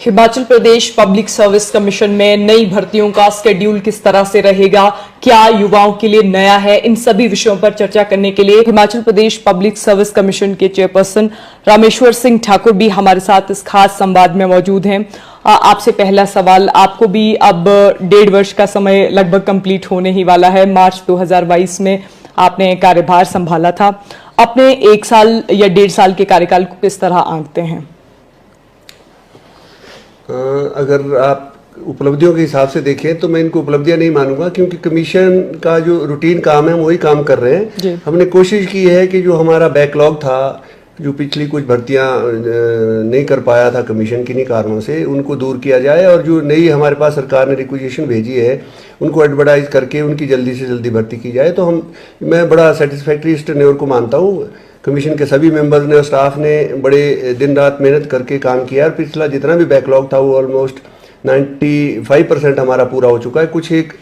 Himachal Pradesh public service commission में नई भर्तियों का स्केड्यूल किस तरह से रहेगा, क्या युवाओं के लिए नया है, इन सभी विषयों पर चर्चा करने के लिए Himachal Pradesh public service commission के चेयरपर्सन रामेश्वर सिंह ठाकुर भी हमारे साथ इस खास संवाद में मौजूद हैं। आपसे पहला सवाल, आपको भी अब 1.5 वर्ष का समय लगभग कंप्लीट होने ही वाला है। मार्च 2022 में आपने कार्यभार संभाला था। अपने 1 साल या 1.5 साल के कार्यकाल को किस तरह आंकते हैं? अगर आप उपलब्धियों के हिसाब से देखें तो मैं इनको उपलब्धियां नहीं मानूंगा, क्योंकि कमीशन का जो रूटीन काम है वही काम कर रहे हैं। हमने कोशिश की है कि जो हमारा बैकलॉग था, जो पिछली कुछ भर्तियां नहीं कर पाया था कमीशन किन्हीं कारणों से, उनको दूर किया जाए और जो नई हमारे पास सरकार ने रिक्विजिशन भेजी है उनको एडवर्टाइज करके उनकी जल्दी से जल्दी भर्ती की जाए। तो मैं बड़ा सेटिस्फैक्ट्री इस टेन्योर को मानता हूँ। कमीशन के सभी मेंबर्स ने और स्टाफ ने बड़े दिन रात मेहनत करके काम किया और पिछला जितना भी बैकलॉग था वो ऑलमोस्ट 95% हमारा पूरा हो चुका है। कुछ एक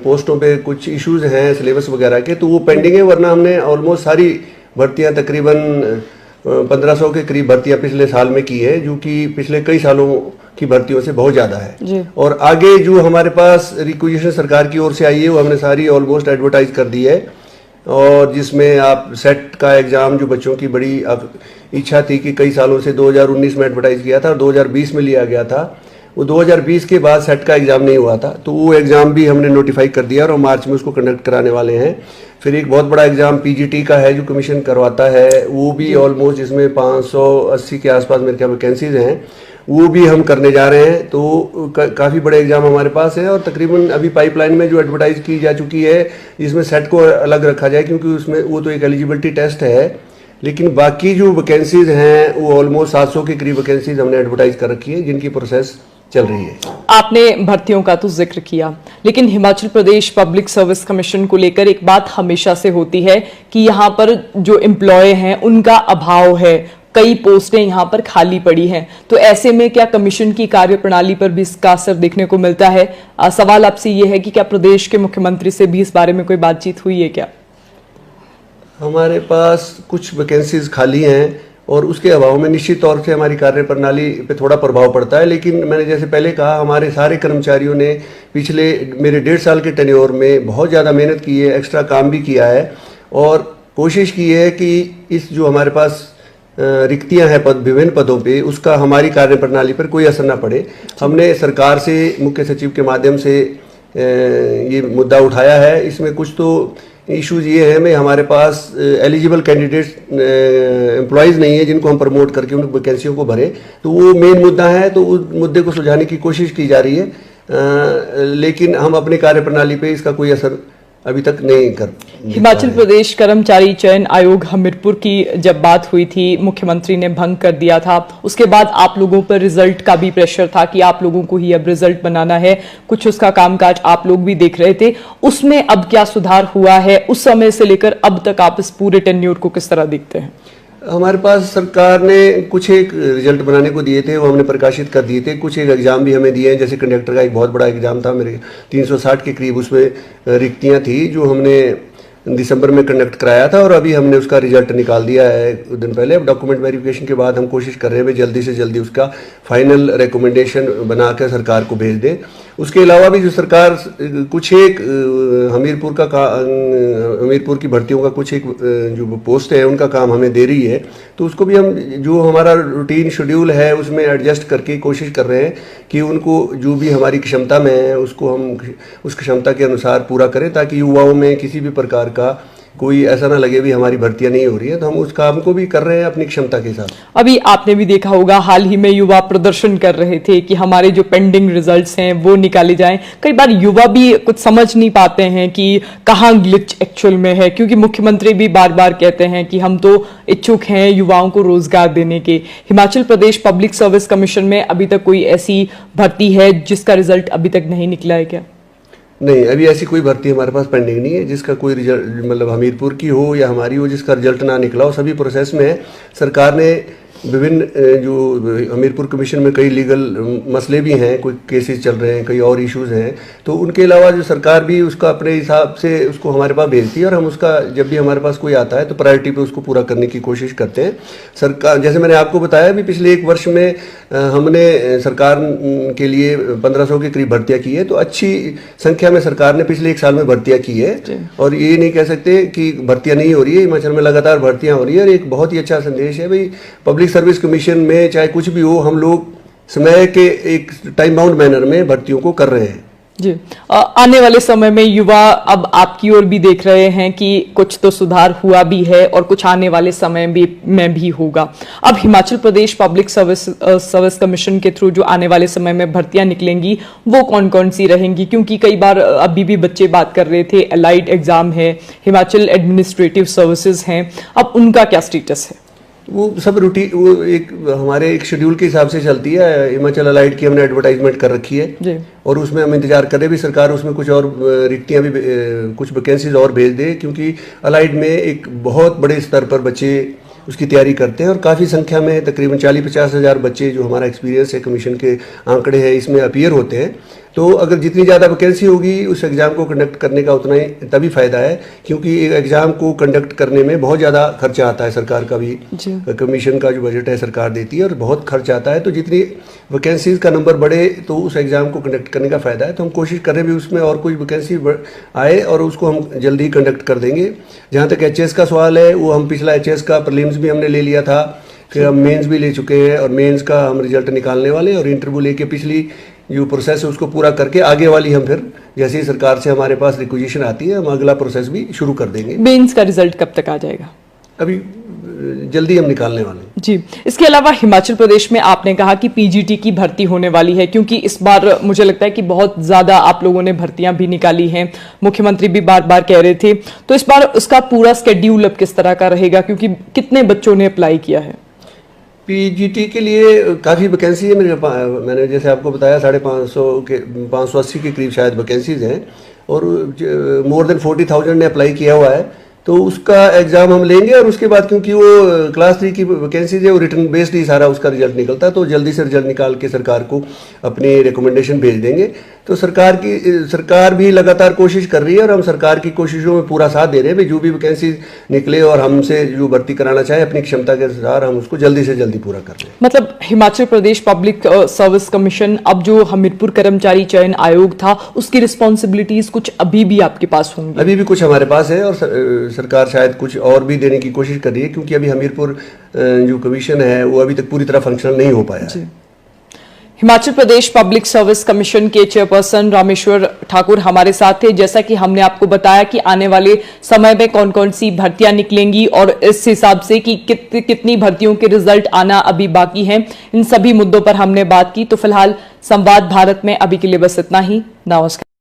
पोस्टों पे कुछ इश्यूज हैं सिलेबस वगैरह के, तो वो पेंडिंग है, वरना हमने ऑलमोस्ट सारी भर्तियां तकरीबन 1500 के करीब भर्तियां पिछले साल में की है, जो कि पिछले कई सालों की भर्तियों से बहुत ज़्यादा है। और आगे जो हमारे पास रिक्विजिशन सरकार की ओर से आई है वो हमने सारी ऑलमोस्ट एडवर्टाइज कर दी है, और जिसमें आप सेट का एग्ज़ाम जो बच्चों की बड़ी इच्छा थी कि कई सालों से 2019 में एडवर्टाइज किया था और 2020 में लिया गया था, वो 2020 के बाद सेट का एग्ज़ाम नहीं हुआ था, तो वो एग्ज़ाम भी हमने नोटिफाई कर दिया और मार्च में उसको कंडक्ट कराने वाले हैं। फिर एक बहुत बड़ा एग्ज़ाम पीजीटी का है जो कमीशन करवाता है, वो भी ऑलमोस्ट जिसमें 580 के आसपास मेरे ख्याल वैकेंसीज हैं, वो भी हम करने जा रहे हैं। तो काफ़ी बड़े एग्जाम हमारे पास है और तकरीबन अभी पाइपलाइन में जो एडवर्टाइज की जा चुकी है जिसमें सेट को अलग रखा जाए, क्योंकि उसमें वो तो एक एलिजिबिलिटी टेस्ट है, लेकिन बाकी जो वैकेंसीज हैं वो ऑलमोस्ट 700 के करीब वैकेंसीज हमने एडवर्टाइज कर रखी है जिनकी प्रोसेस चल रही है। आपने भर्तियों का तो जिक्र किया, लेकिन Himachal Pradesh public service commission को लेकर एक बात हमेशा से होती है कि यहाँ पर जो एम्प्लॉय हैं उनका अभाव है, कई पोस्टें यहाँ पर खाली पड़ी हैं। तो ऐसे में क्या कमीशन की कार्यप्रणाली पर भी इसका असर देखने को मिलता है? सवाल आपसे ये है कि क्या प्रदेश के मुख्यमंत्री से भी इस बारे में कोई बातचीत हुई है क्या? हमारे पास कुछ वैकेंसीज खाली हैं और उसके अभाव में निश्चित तौर से हमारी कार्यप्रणाली पे थोड़ा प्रभाव पड़ता है, लेकिन मैंने जैसे पहले कहा हमारे सारे कर्मचारियों ने पिछले मेरे 1.5 साल के टेन्योर में बहुत ज़्यादा मेहनत की है, एक्स्ट्रा काम भी किया है और कोशिश की है कि इस जो हमारे पास रिक्तियां हैं विभिन्न पदों पे, उसका हमारी कार्यप्रणाली पर कोई असर ना पड़े। हमने सरकार से मुख्य सचिव के माध्यम से ये मुद्दा उठाया है। इसमें कुछ तो इश्यूज ये है, में हमारे पास एलिजिबल कैंडिडेट्स एम्प्लॉयज़ नहीं है जिनको हम प्रमोट करके उन वैकेंसियों को भरें, तो वो मेन मुद्दा है। तो उस मुद्दे को सुलझाने की कोशिश की जा रही है, लेकिन हम अपनी कार्यप्रणाली पे इसका कोई असर अभी तक नहीं कर। हिमाचल प्रदेश कर्मचारी चयन आयोग हमीरपुर की जब बात हुई थी, मुख्यमंत्री ने भंग कर दिया था। उसके बाद आप लोगों पर रिजल्ट का भी प्रेशर था कि आप लोगों को ही अब रिजल्ट बनाना है, कुछ उसका कामकाज आप लोग भी देख रहे थे। उसमें अब क्या सुधार हुआ है? उस समय से लेकर अब तक आप इस पूरे टेन्योर को किस तरह देखते हैं? हमारे पास सरकार ने कुछ एक रिजल्ट बनाने को दिए थे, वो हमने प्रकाशित कर दिए थे। कुछ एक एग्ज़ाम भी हमें दिए हैं, जैसे कंडक्टर का एक बहुत बड़ा एग्ज़ाम था, मेरे 360 के करीब उसमें रिक्तियां थी जो हमने दिसंबर में कंडक्ट कराया था और अभी हमने उसका रिजल्ट निकाल दिया है कुछ दिन पहले। अब डॉक्यूमेंट वेरिफिकेशन के बाद हम कोशिश कर रहे हैं जल्दी से जल्दी उसका फाइनल रिकमेंडेशन बना कर सरकार को भेज दें। उसके अलावा भी जो सरकार कुछ एक हमीरपुर की भर्तियों का कुछ एक जो पोस्ट है उनका काम हमें दे रही है, तो उसको भी हम जो हमारा रूटीन शेड्यूल है उसमें एडजस्ट करके कोशिश कर रहे हैं कि उनको जो भी हमारी क्षमता में है उसको हम उस क्षमता के अनुसार पूरा करें, ताकि युवाओं में किसी भी प्रकार का कोई ऐसा ना लगे भी हमारी भर्तियां नहीं हो रही है। तो हम उस काम को भी कर रहे हैं अपनी क्षमता के साथ। अभी आपने भी देखा होगा, हाल ही में युवा प्रदर्शन कर रहे थे कि हमारे जो पेंडिंग रिजल्ट्स हैं वो निकाले जाएं। कई बार युवा भी कुछ समझ नहीं पाते हैं कि कहाँ ग्लिच एक्चुअल में है, क्योंकि मुख्यमंत्री भी बार बार कहते हैं कि हम तो इच्छुक हैं युवाओं को रोजगार देने के। Himachal Pradesh public service commission में अभी तक कोई ऐसी भर्ती है जिसका रिजल्ट अभी तक नहीं निकला है क्या? नहीं, अभी ऐसी कोई भर्ती हमारे पास पेंडिंग नहीं है जिसका कोई रिजल्ट, मतलब हमीरपुर की हो या हमारी हो, जिसका रिजल्ट ना निकला हो। सभी प्रोसेस में है। सरकार ने विभिन्न जो हमीरपुर कमीशन में कई लीगल मसले भी हैं, कोई केसेस चल रहे हैं, कई और इश्यूज हैं, तो उनके अलावा जो सरकार भी उसका अपने हिसाब से उसको हमारे पास भेजती है और हम उसका जब भी हमारे पास कोई आता है तो प्रायोरिटी पे उसको पूरा करने की कोशिश करते हैं। सरकार, जैसे मैंने आपको बताया भी, पिछले एक वर्ष में हमने सरकार के लिए 1500 के करीब भर्तियां की है, तो अच्छी संख्या में सरकार ने पिछले एक साल में भर्तियां की है और ये नहीं कह सकते कि भर्तियां नहीं हो रही है। हिमाचल में लगातार भर्तियां हो रही है और एक बहुत ही अच्छा संदेश है भाई, पब्लिक सर्विस कमीशन में चाहे कुछ भी हो, हम लोग समय के एक टाइम बाउंड मैनर में भर्तियों को कर रहे हैं। जी, आने वाले समय में युवा अब आपकी ओर भी देख रहे हैं कि कुछ तो सुधार हुआ भी है और कुछ आने वाले समय में भी होगा। अब Himachal Pradesh public service commission के थ्रू जो आने वाले समय में भर्तियां निकलेंगी वो कौन कौन सी रहेंगी? क्योंकि कई बार अभी भी बच्चे बात कर रहे थे, एलाइड एग्जाम है, हिमाचल एडमिनिस्ट्रेटिव सर्विसेज हैं, अब उनका क्या स्टेटस है? वो सब रूटीन, वो एक हमारे एक शेड्यूल के हिसाब से चलती है। हिमाचल अलाइड की हमने एडवर्टाइजमेंट कर रखी है जी। और उसमें हम इंतजार कर रहे भी सरकार उसमें कुछ और रिक्तियां भी, कुछ वैकेंसीज और भेज दे, क्योंकि अलाइड में एक बहुत बड़े स्तर पर बच्चे उसकी तैयारी करते हैं और काफ़ी संख्या में तकरीबन 40-50 हज़ार बच्चे, जो हमारा एक्सपीरियंस है, कमीशन के आंकड़े हैं, इसमें अपीयर होते हैं। तो अगर जितनी ज़्यादा वैकेंसी होगी उस एग्ज़ाम को कंडक्ट करने का उतना ही तभी फ़ायदा है, क्योंकि एक एग्ज़ाम को कंडक्ट करने में बहुत ज़्यादा खर्चा आता है। सरकार का भी, कमीशन का जो बजट है सरकार देती है और बहुत खर्च आता है, तो जितनी वैकेंसीज का नंबर बढ़े तो उस एग्ज़ाम को कंडक्ट करने का फ़ायदा है। तो हम कोशिश कर रहे हैं भी उसमें और कोई वैकेंसी आए और उसको हम जल्दी कंडक्ट कर देंगे। जहाँ तक एचएस का सवाल है, वो हम पिछला एचएस का प्रीलिम्स भी हमने ले लिया था, फिर हम मेंस भी ले चुके हैं और मेंस का हम रिजल्ट निकालने वाले हैं और इंटरव्यू लेके पिछली जो प्रोसेस है उसको पूरा करके आगे वाली हम फिर जैसे ही सरकार से हमारे पास रिक्वेजिशन आती है हम अगला प्रोसेस भी शुरू कर देंगे। मेंस का रिजल्ट कब तक आ जाएगा? अभी जल्दी हम निकालने वाले हैं जी। इसके अलावा हिमाचल प्रदेश में आपने कहा कि पीजीटी की भर्ती होने वाली है, क्योंकि इस बार मुझे लगता है कि बहुत ज्यादा आप लोगों ने भर्तियां भी निकाली हैं, मुख्यमंत्री भी बार बार कह रहे थे, तो इस बार उसका पूरा स्केड्यूल अब किस तरह का रहेगा, क्योंकि कितने बच्चों ने अप्लाई किया है? पीजीटी के लिए काफ़ी वैकेंसी है मैंने जैसे आपको बताया 580 के करीब शायद वैकेंसीज हैं और मोर देन 40,000 ने अप्लाई किया हुआ है। तो उसका एग्ज़ाम हम लेंगे और उसके बाद, क्योंकि वो क्लास 3 की वैकेंसीज है, वो रिटर्न बेस्ड ही सारा उसका रिजल्ट निकलता है, तो जल्दी से रिजल्ट निकाल के सरकार को अपनी रिकमेंडेशन भेज देंगे। तो सरकार भी लगातार कोशिश कर रही है और हम सरकार की कोशिशों में पूरा साथ दे रहे हैं भाई, जो भी वैकेंसी निकले और हमसे जो भर्ती कराना चाहे अपनी क्षमता के अनुसार हम उसको जल्दी से जल्दी पूरा कर रहे हैं। मतलब Himachal Pradesh public service commission, अब जो हमीरपुर कर्मचारी चयन आयोग था, उसकी रिस्पॉन्सिबिलिटीज कुछ अभी भी आपके पास होंगी? अभी भी कुछ हमारे पास है और सरकार शायद कुछ और भी देने की कोशिश कर रही है, क्योंकि अभी हमीरपुर जो कमीशन है वो अभी तक पूरी तरह फंक्शनल नहीं हो पाया है। Himachal Pradesh public service commission के चेयरपर्सन रामेश्वर ठाकुर हमारे साथ थे। जैसा कि हमने आपको बताया कि आने वाले समय में कौन कौन सी भर्तियां निकलेंगी और इस हिसाब से कि कितनी भर्तियों के रिजल्ट आना अभी बाकी हैं, इन सभी मुद्दों पर हमने बात की। तो फिलहाल संवाद भारत में अभी के लिए बस इतना ही। नमस्कार।